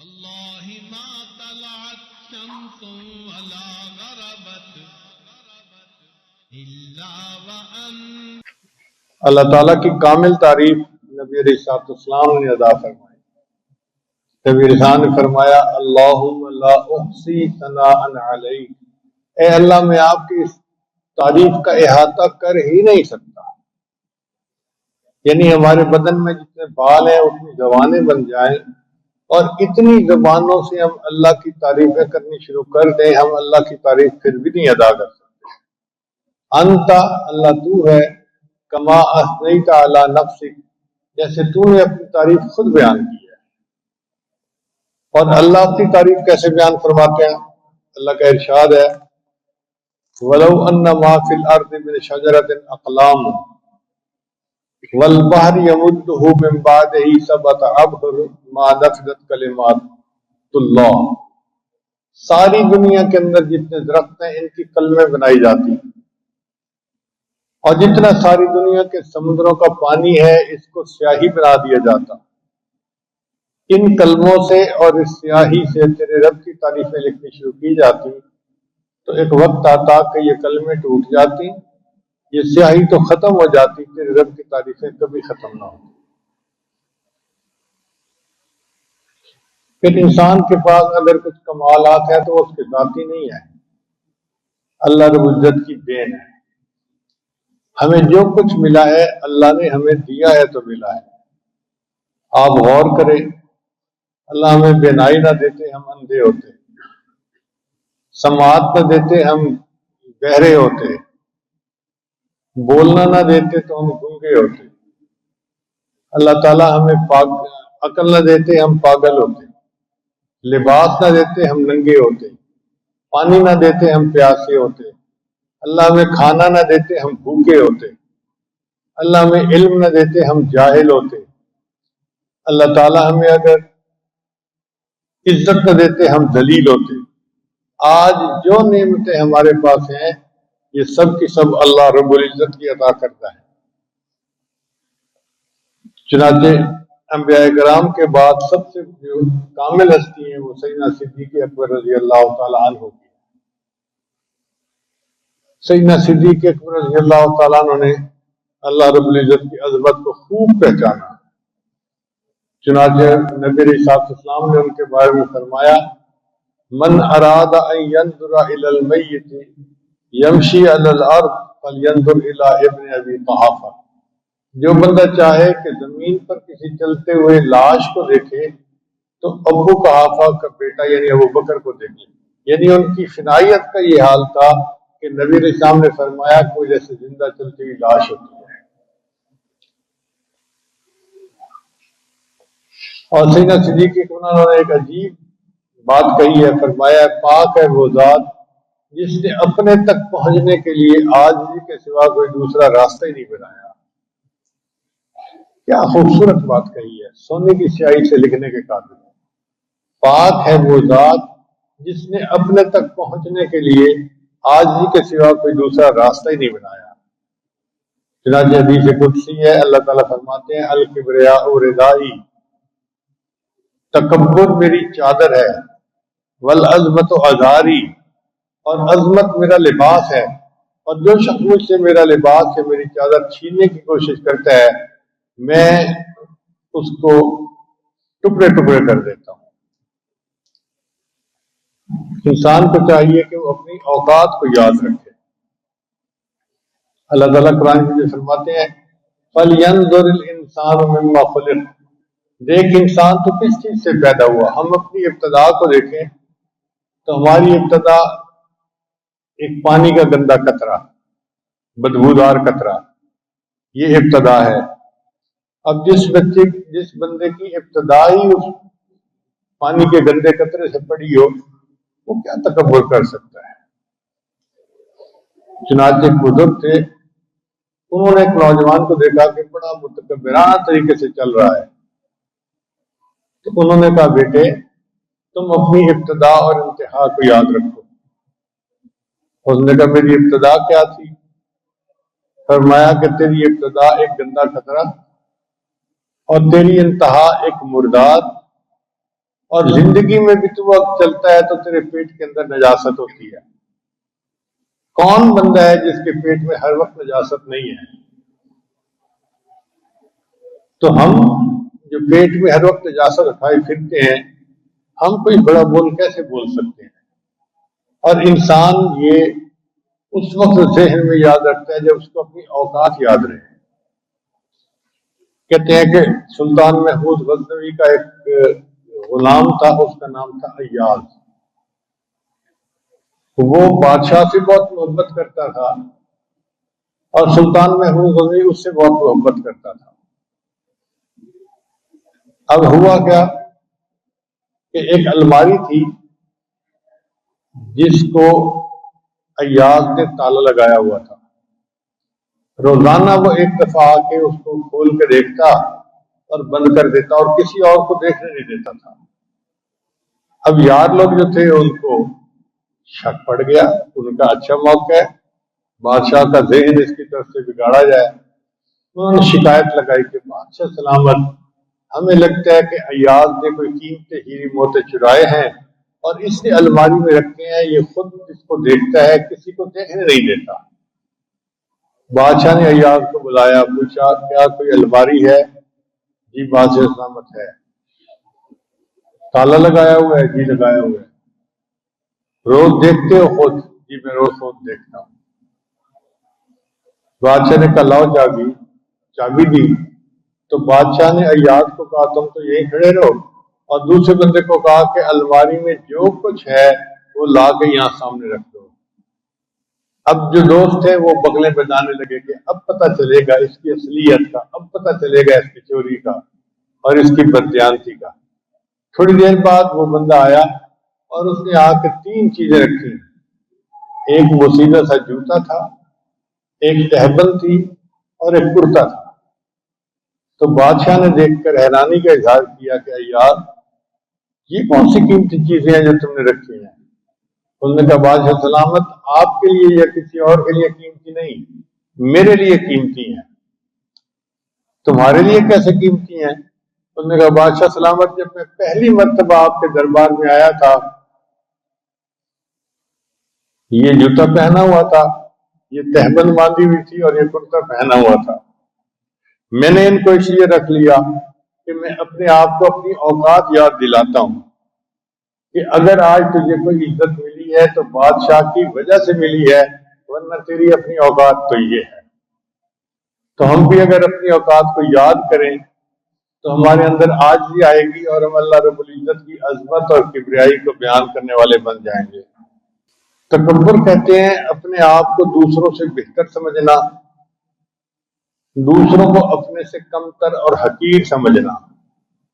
والله ما طلعت شمس ولا غربت إلا وأنت. اللہ تعالیٰ کی کامل تعریف نبی علیہ السلام نے ادا فرمائی. نبی رسول نے فرمایا اللہم لا احصی ثناء علیک، اے اللہ میں آپ کی اس تعریف کا احاطہ کر ہی نہیں سکتا. یعنی ہمارے بدن میں جتنے بال ہیں اتنی زبانیں بن جائیں اور اتنی زبانوں سے ہم اللہ کی تعریفیں کرنی شروع کر دیں، ہم اللہ کی تعریف پھر بھی نہیں ادا کر سکتے. انت، اللہ تو ہے، کما اثنیت علی نفسک، جیسے تو نے اپنی تعریف خود بیان کی ہے. اور اللہ اپنی تعریف کیسے بیان فرماتے ہیں؟ اللہ کا ارشاد ہے وَلَوْ أَنَّ مَا فِي الْأَرْضِ مِنْ شَجَرَةٍ أَقْلَامٌ وَالْبَحْرِ يَمُدُّهُ مِنْ بَعْدِهِ سَبْعَةُ أَبْحُرٍ مَا نَفِدَتْ كَلِمَاتُ اللَّهِ. ساری دنیا کے اندر جتنے درخت ہیں ان کی کلمیں بنائی جاتی ہیں، اور جتنا ساری دنیا کے سمندروں کا پانی ہے اس کو سیاہی بنا دیا جاتا. ان کلموں سے اور اس سیاہی سے تیرے رب کی تعریفیں لکھنی شروع کی جاتی تو ایک وقت آتا کہ یہ کلمیں ٹوٹ جاتی، یہ سیاہی تو ختم ہو جاتی، تیرے رب کی تعریفیں کبھی ختم نہ ہوتی. پھر انسان کے پاس اگر کچھ کمالات ہیں تو اس کے ذاتی نہیں ہے، اللہ رب العزت کی دین ہے. ہمیں جو کچھ ملا ہے اللہ نے ہمیں دیا ہے تو ملا ہے. آپ غور کریں، اللہ ہمیں بینائی نہ دیتے ہم اندھے ہوتے، سماعت نہ دیتے ہم بہرے ہوتے، بولنا نہ دیتے تو ہم گونگے ہوتے. اللہ تعالیٰ ہمیں عقل نہ دیتے ہم پاگل ہوتے، لباس نہ دیتے ہم ننگے ہوتے، پانی نہ دیتے ہم پیاسے ہوتے، اللہ ہمیں کھانا نہ دیتے ہم بھوکے ہوتے، اللہ ہمیں علم نہ دیتے ہم جاہل ہوتے، اللہ تعالیٰ ہمیں اگر عزت نہ دیتے ہم ذلیل ہوتے. آج جو نعمتیں ہمارے پاس ہیں یہ سب کی سب اللہ رب العزت کی عطا کرتا ہے. چنانچہ انبیاء کرام کے بعد سب سے جو کامل ہستی ہیں وہ سیدنا صدیق اکبر رضی اللہ تعالیٰ عنہ کی. سیدنا صدیق اکبر رضی اللہ تعالیٰ عنہ نے اللہ رب العزت کی عظمت کو خوب پہچانا. چنانچہ نبی علیہ السلام نے ان کے بارے میں فرمایا من اراد ان ينظر الى المیت یمشی علی الارض فلینظر الى ابن ابی قحافہ. جو بندہ چاہے کہ زمین پر کسی چلتے ہوئے لاش کو دیکھے تو ابو قحافہ کا بیٹا یعنی ابو بکر کو دیکھے. یعنی ان کی فنائیت کا یہ حال تھا کہ نبی علیہ السلام نے فرمایا کوئی جیسے زندہ چلتی ہوئی لاش ہوتی ہے. اور سیدنا صدیق انہوں نے ایک عجیب بات کہی ہے، فرمایا پاک ہے وہ ذات جس نے اپنے تک پہنچنے کے لیے عاجزی کے سوا کوئی دوسرا راستہ ہی نہیں بنایا. کیا خوبصورت بات کہی ہے، سونے کی سیاہی سے لکھنے کے قابل. پاک ہے وہ ذات جس نے اپنے تک پہنچنے کے لیے عاجزی کے سوا کوئی دوسرا راستہ ہی نہیں بنایا. چنانچہ حدیث قدسی ہے، اللہ تعالیٰ فرماتے ہیں الکبریاء ردائی، تکبر میری چادر ہے، والعظمت ازاری، اور عظمت میرا لباس ہے. اور جو شخص مجھ سے میرا لباس ہے میری چادر چھیننے کی کوشش کرتا ہے میں اس کو ٹکڑے ٹکڑے کر دیتا ہوں. انسان کو چاہیے کہ وہ اپنی اوقات کو یاد رکھے. اللہ تعالیٰ قرآن میں فرماتے ہیں فَلْيَنْظُرِ الْإِنسَانُ مِمَّا خُلِقَ، دیکھ انسان تو کس چیز سے پیدا ہوا. ہم اپنی ابتدا کو دیکھیں تو ہماری ابتدا ایک پانی کا گندا قطرہ، بدبودار قطرہ، یہ ابتدا ہے. اب جس بندے کی ابتدا ہی اس پانی کے گندے قطرے سے پڑی ہو وہ کیا تکبر کر سکتا ہے. چنانچہ بزرگ تھے، انہوں نے ایک نوجوان کو دیکھا کہ بڑا متکبرانہ طریقے سے چل رہا ہے تو انہوں نے کہا بیٹے تم اپنی ابتدا اور انتہا کو یاد رکھو. اس نے کہا میری ابتدا کیا تھی؟ فرمایا کہ تیری ابتدا ایک گندا قطرہ اور تیری انتہا ایک مردار اور زندگی میں بھی تو وقت چلتا ہے تو تیرے پیٹ کے اندر نجاست ہوتی ہے. کون بندہ ہے جس کے پیٹ میں ہر وقت نجاست نہیں ہے؟ تو ہم جو پیٹ میں ہر وقت نجاست اٹھائے پھرتے ہیں، ہم کوئی بڑا بول کیسے بول سکتے ہیں؟ اور انسان یہ اس وقت ذہن میں یاد رکھتا ہے جب اس کو اپنی اوقات یاد رہے. کہتے ہیں کہ سلطان محمود غزنوی کا ایک غلام تھا، اس کا نام تھا ایاز. وہ بادشاہ سے بہت محبت کرتا تھا اور سلطان محمود غزنوی اس سے بہت محبت کرتا تھا. اب ہوا کیا کہ ایک الماری تھی جس کو ایاز نے تالا لگایا ہوا تھا. روزانہ وہ ایک دفعہ آ کے اس کو کھول کے دیکھتا اور بند کر دیتا اور کسی اور کو دیکھنے نہیں دیتا تھا. اب یار لوگ جو تھے ان کو شک پڑ گیا، ان کا اچھا موقع ہے، بادشاہ کا ذہن اس کی طرف سے بگاڑا جائے. انہوں نے شکایت لگائی کہ بادشاہ سلامت، ہمیں لگتا ہے کہ ایاز نے کوئی قیمتی ہیرے موتی چرائے ہیں اور اس نے الماری میں رکھے ہیں، یہ خود اس کو دیکھتا ہے، کسی کو دیکھنے نہیں دیتا. بادشاہ نے ایاز کو بلایا، پوچھا کیا کوئی الماری ہے؟ جی بادشاہ سلامت ہے. تالا لگایا ہوا ہے؟ جی لگایا ہوا ہے. روز دیکھتے ہو خود؟ جی میں روز خود دیکھتا ہوں. بادشاہ نے کہا لاؤ چابی دی. تو بادشاہ نے ایاز کو کہا تم تو یہیں کھڑے رہو، اور دوسرے بندے کو کہا کہ الماری میں جو کچھ ہے وہ لا کے یہاں سامنے رکھ دو. اب جو دوست تھے وہ بغلیں بجانے لگے کہ اب پتہ چلے گا اس کی اصلیت کا، اب پتہ چلے گا اس کی چوری کا اور اس کی بددیانتی کا. تھوڑی دیر بعد وہ بندہ آیا اور اس نے آ کے 3 چیزیں رکھی. ایک بوسیدہ سا جوتا تھا، ایک تہبند تھی اور ایک کرتا تھا. تو بادشاہ نے دیکھ کر حیرانی کا اظہار کیا کہ یار یہ کون سی قیمتی چیزیں ہیں جو تم نے رکھی ہیں؟ انہوں نے کہا بادشاہ سلامت، آپ کے لیے یا کسی اور کے لیے قیمتی نہیں، میرے لیے قیمتی ہیں. تمہارے لیے کیسے قیمتی ہیں؟ انہوں نے کہا بادشاہ سلامت، جب میں پہلی مرتبہ آپ کے دربار میں آیا تھا یہ جوتا پہنا ہوا تھا، یہ تہبند باندھی ہوئی تھی اور یہ کرتا پہنا ہوا تھا. میں نے ان کو اس لیے رکھ لیا کہ میں اپنے آپ کو اپنی اوقات یاد دلاتا ہوں کہ اگر آج تجھے کوئی عزت ملی ہے تو بادشاہ کی وجہ سے ملی ہے، ورنہ تیری اپنی اوقات تو یہ ہے. تو ہم بھی اگر اپنی اوقات کو یاد کریں تو ہمارے اندر عاجزی آئے گی اور ہم اللہ رب العزت کی عظمت اور کبریائی کو بیان کرنے والے بن جائیں گے. تکبر کہتے ہیں اپنے آپ کو دوسروں سے بہتر سمجھنا، دوسروں کو اپنے سے کمتر اور حقیر سمجھنا.